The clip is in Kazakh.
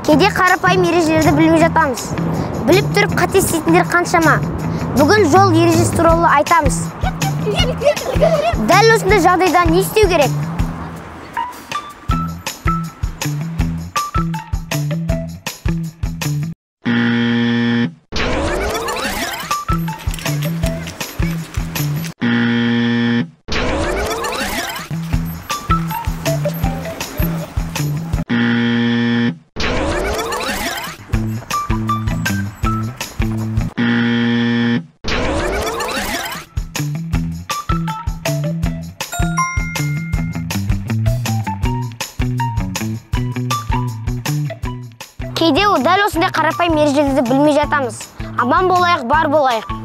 Кейде қарапайым ережелерді білмей жатамыз. Біліп тұрып қате істейтіндер қаншама. Бүгін жол ережесі туралы айтамыз. Дәл осындай жағдайда не істеу керек? Кейде дәл осындай қарапайым ережелерді білмей жатамыз. Аман болайық, бар болайық.